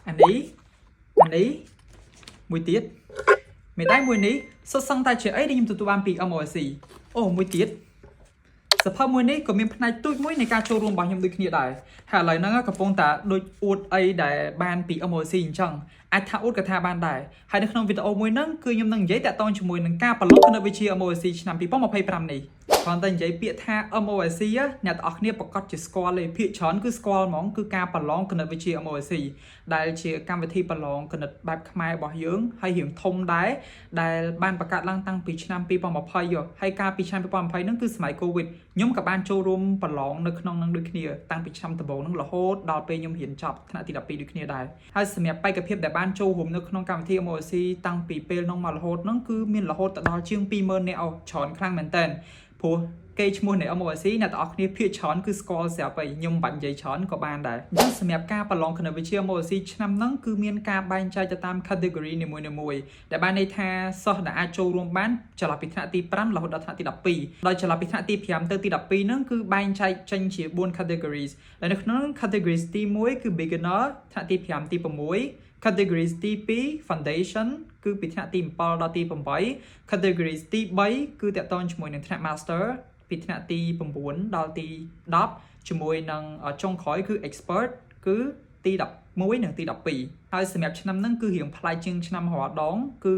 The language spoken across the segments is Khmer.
anh ấy mùi tiết mấy tay mùi ní xuất sang tay chế ấy đi nhầm tụi tụi ban bị MOC mùi tiếtสภาพมวยนี้ก็มีพนัยตุ้ยมวยในการโชว์รวมบางอย่างด้วยគ្នាដែរហើយឡើយហ្នឹងកំពុងតែដូចអួតអីដែលបានពី MOC អញ្ចឹងអាចថាអួតក៏ថាបានដែរហើយនៅក្នុងវីដេអូមួយហ្នឹងគឺខ្ញុំនឹងនិយាយតាក់ទងជាមួយនឹងការប្រឡងគណិតវិទ្យា MOC ឆ្នាំ2025នេះគ្រាន់តែនិយាយពាក្យថា MOC អ្នកទាំងអស់គ្នាប្រកាសជាស្គាល់ទេភាគច្រើនគឺស្គាល់ហ្មងគឺការប្រឡងគណិតវិទ្យា MOC ដែលជាកម្មវិធីប្រឡងគណិតបែបខ្មែររបស់យើងហើយរៀងធំដែរដែលបានបង្កើតឡើងតាំងពីឆ្នាំ2020ហើយកាលពីឆ្នាំ2020ហ្នឹងគឺសម័យ COVID ខ្ញុំក៏បានចូលរួមប្រឡងនៅក្នុងនឹងដូចគ្នាតាំងពីឆ្នាំដំបូងហ្នឹងរហូតដល់ពេលខ្ញុំរៀនចប់ថ្នាក់ទី12ដូចគ្នាដែរហើយសម្រាប់បេក្ខភាពដែលបានចូលរួមនៅក្នុងកម្មវិធី MOC តាំងពីពេលនោះមករហូតហ្នឹងគឺមានរហូតដល់ជាង 20000 នាក់ច្រើនខ្លាំងមែនតើព្រោះគេឈ្មោះនៃ MOC អ្នកទាំងអស់គ្នាភាគច្រើនគឺស្គាល់ស្រាប់ហើយខ្ញុំបាញ់និយាយច្រើនក៏បានដែរអញ្ចឹងសម្រាប់ការប្រឡងគណិតវិទ្យា MOC ឆ្នាំហ្នឹងគឺមានការបែងចែកទៅតាម category នីមួយៗដែលបានន័យថាសិស្សដែលអាចចូលរួមបានចន្លោះពីថ្នាក់ទី5រហូតដល់ថ្នាក់ទី12ដោយចន្លោះពីថ្នាក់ទី5ទៅទី12ហ្នឹងគឺបែងចែកចេញជា4 categories ដែលនៅក្នុង categories ទី1គឺ beginner ថ្នាក់ទី5ទី6 categories ទី2 foundation គឺពីថ្នាក់ទី7ដល់ទី8 categories ទី3គឺតាក់ទងជាមួយនឹងថ្នាក់ master ពីថ្នាក់ទី9ដល់ទី10ជាមួយនឹងចុងក្រោយគឺ expert គឺទី11និងទី12ហើយសម្រាប់ឆ្នាំហ្នឹងគឺរៀងប្លែកជាងឆ្នាំរាល់ដងគឺ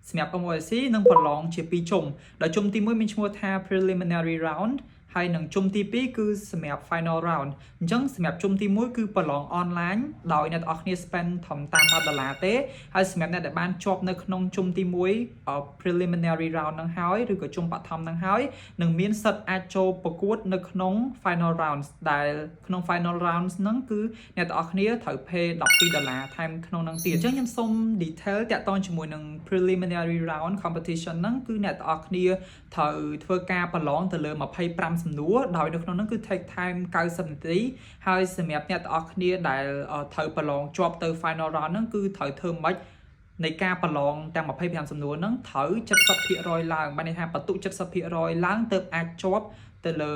សម្រាប់ MOC នឹងប្រឡងជា2ជុំដោយជុំទី1មានឈ្មោះថា preliminary round ហើយនឹងជុំទី2គឺសម្រាប់ final round អញ្ចឹងសម្រាប់ជុំទី1គឺប្រឡង online ដោយអ្នកទាំងអស់គ្នា spend ត្រឹមតាម$10ទេហើយសម្រាប់អ្នកដែលបានជាប់នៅក្នុងជុំទី1 preliminary round ហ្នឹងហើយឬក៏ជុំបឋមហ្នឹងហើយនឹងមានសិទ្ធិអាចចូលប្រកួតនៅក្នុង final rounds ដែលក្នុង final rounds ហ្នឹងគឺអ្នកទាំងអស់គ្នាត្រូវ pay $12ថែមក្នុងហ្នឹងទៀតអញ្ចឹងខ្ញុំសូម detail តាក់ទងជាមួយនឹង preliminary round competition ហ្នឹងគឺអ្នកទាំងអស់គ្នាត្រូវធ្វើការប្រឡងទៅលើ25សំណួរដោយនៅក្នុងនោះគឺ take time 90នាទីហើយសម្រាប់អ្នកទាំងអស់គ្នាដែលត្រូវប្រឡងជាប់ទៅ final round ហ្នឹងគឺត្រូវធ្វើម៉េចនៃការប្រឡងទាំង25សំណួរហ្នឹងត្រូវ 70% ឡើងបានន័យថាបន្ទុក 70% ឡើងទើបអាចជាប់ទៅលើ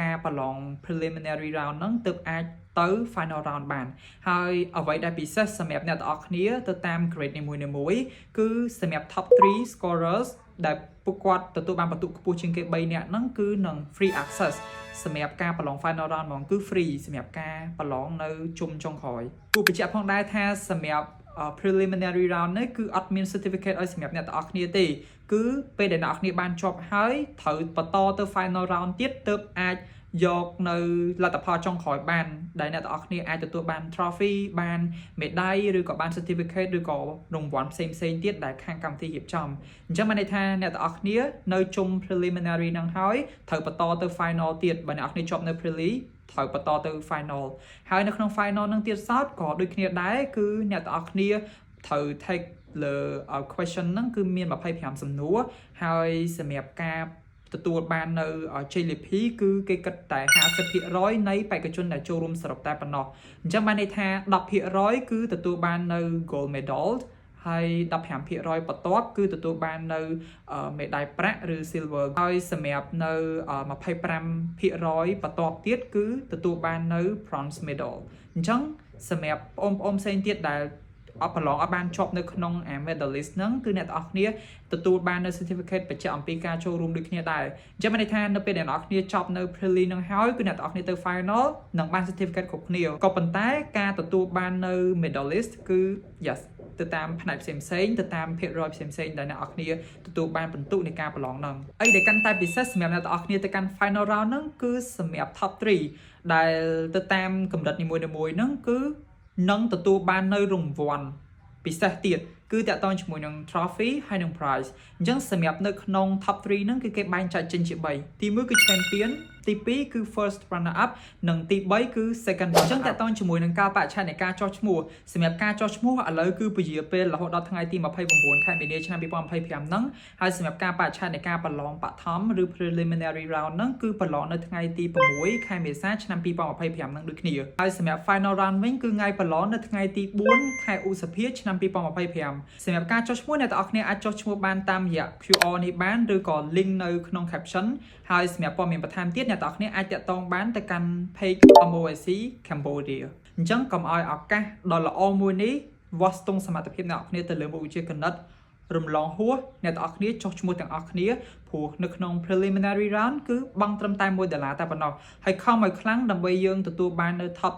ការប្រឡង preliminary round ហ្នឹងទើបអាចទៅ final round បានហើយអ្វីដែលពិសេសសម្រាប់អ្នកទាំងអស់គ្នាទៅតាម grade នីមួយៗគឺសម្រាប់ top 3 scorers ដែលពួកគាត់ទទួលបានបន្ទុកខ្ពស់ជាងគេ3នាក់ហ្នឹងគឺនឹង free access សម្រាប់ការប្រឡង final round ហ្មងគឺ free សម្រាប់ការប្រឡងនៅជុំចុងក្រោយគួរបញ្ជាក់ផងដែរថាសម្រាប់ preliminary round នេះគឺអត់មាន certificate ឲ្យសម្រាប់អ្នកទាំងអស់គ្នាទេគឺពេលដែលអ្នកទាំងអស់គ្នាបានជាប់ហើយត្រូវបន្តទៅ final round ទៀតទើបអាចយកនៅលទ្ធផលចុងក្រោយបានដែលអ្នកទាំងអស់គ្នាអាចទទួលបាន trophy បាន medal ឬក៏បាន certificate ឬក៏រង្វាន់ផ្សេងៗទៀតដែលខាងកម្មវិធីរៀបចំអញ្ចឹងបានន័យថាអ្នកទាំងអស់គ្នានៅជុំ preliminary ហ្នឹងហើយត្រូវបន្តទៅ final ទៀតបើអ្នកទាំងអស់គ្នាជាប់នៅ preli ត្រូវបន្តទៅ final ហើយនៅក្នុង final ហ្នឹងទៀតសោតក៏ដូចគ្នាដែរគឺអ្នកទាំងអស់គ្នាត្រូវ take លើ question ហ្នឹងគឺមាន25សំណួរហើយសម្រាប់ការទទួលបាននៅជ័យលាភីគឺគេគិតតែ 50% នៃបេក្ខជនដែលចូលរួមសរុបតែប៉ុណ្ណោះអញ្ចឹងបានន័យថា 10% គឺទទួលបាននៅ gold medal ហើយ15% បន្ទាប់គឺទទួលបាននៅមេដាយប្រាក់ឬ silver ហើយសម្រាប់នៅ 25% បន្ទាប់ទៀតគឺទទួលបាននៅ bronze medal អញ្ចឹងសម្រាប់បងប្អូនផ្សេងទៀតដែលប្រឡងអត់បានជាប់នៅក្នុង medalist ហ្នឹងគឺអ្នកទាំងអស់គ្នាទទួលបាននៅ certificate បញ្ជាក់អំពីការចូលរួមដូចគ្នាដែរអញ្ចឹងមានន័យថានៅពេលដែលអ្នកទាំងអស់គ្នាចប់នៅ preli ហ្នឹងហើយគឺអ្នកទាំងអស់គ្នាទៅ final នឹងបាន certificate គ្រប់គ្នាក៏ប៉ុន្តែការទទួលបាននៅ medalist គឺ yes ទៅតាមផ្នែកផ្សេងៗទៅតាមភាគរយផ្សេងៗដែលអ្នកទាំងអស់គ្នាទទួលបានបន្ទុកនៃការប្រឡងហ្នឹងអីដែលកាន់តែពិសេសសម្រាប់អ្នកទាំងអស់គ្នាទៅកាន់ final round ហ្នឹងគឺសម្រាប់ top 3ដែលទៅតាមកម្រិតនីមួយៗហ្នឹងគឺនឹងទទួលបាននៅរង្វាន់ពិសេសទៀតគឺតាក់ទងជាមួយនឹង trophy ហើយនឹង prize អញ្ចឹងសម្រាប់នៅក្នុង top 3 ហ្នឹងគឺគេបែងចែកចេញជា3ទី1គឺ champion ទី2គឺ first runner up និងទី3គឺ second runner up អញ្ចឹងតាក់ទងជាមួយនឹងកាលបរិច្ឆេទនៃការចុះឈ្មោះសម្រាប់ការចុះឈ្មោះឥឡូវគឺពជាពេលរហូតដល់ថ្ងៃទី29ខែមីនាឆ្នាំ2025ហ្នឹងហើយសម្រាប់កាលបរិច្ឆេទនៃការប្រឡងបឋមឬ preliminary round ហ្នឹងគឺប្រឡងនៅថ្ងៃទី6ខែមេសាឆ្នាំ2025ហ្នឹងដូចគ្នាហើយសម្រាប់ final round វិញគឺថ្ងៃប្រឡងនៅថ្ងៃទី4ខែឧសភាឆ្នាំ2025សម្រាប់ការចុះឈ្មោះអ្នកទាំងអស់គ្នាអាចចុះឈ្មោះបានតាមរយៈ QR នេះបានឬក៏ link នៅក្នុង caption ហើយសម្រាប់ព័ត៌មានបន្ថែមទៀតអ្នកទាំងអស់គ្នាអាចតាក់ទងបានទៅកាន់ page MOC Cambodia ចឹងកុំឲ្យឱកាសដ៏ល្អមួយនេះវាស់ស្ទង់សមត្ថភាពអ្នកនរគ្នាទៅលើមុខវិជ្ជាគណិតរំលងហួសអ្នកនរគ្នាចុះឈ្មោះទាំងអស់គ្នាព្រោះនៅក្នុង preliminary round គឺបង់ត្រឹមតែ$1តែប៉ុណ្ណោះហើយខំឲ្យខ្លាំងដើម្បីយើងទទួលបាននៅ top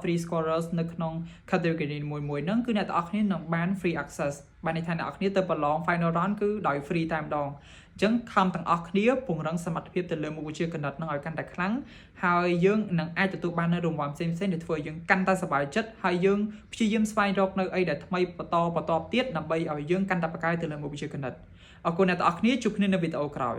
3 scorers នៅក្នុង category មួយហ្នឹងគឺអ្នកនរគ្នានឹងបាន free access បានន័យថាអ្នកនរគ្នាទៅប្រឡង final round គឺដោយ free តែម្ដងអញ្ចឹងខំទាំងអស់គ្នាពង្រឹងសមត្ថភាពទៅលើមុខវិជ្ជាគណិតហ្នឹងឲ្យកាន់តែខ្លាំងហើយយើងនឹងអាចទទួលបាននៅរង្វាន់ផ្សេងៗដែលធ្វើឲ្យយើងកាន់តែសប្បាយចិត្តហើយយើងព្យាយាមស្វែងរកនៅអីដែលថ្មីបន្តទៀតដើម្បីឲ្យយើងកាន់តែប្រកែកទៅលើមុខវិជ្ជាគណិតអរគុណអ្នកទាំងអស់គ្នាជួបគ្នានៅវីដេអូក្រោយ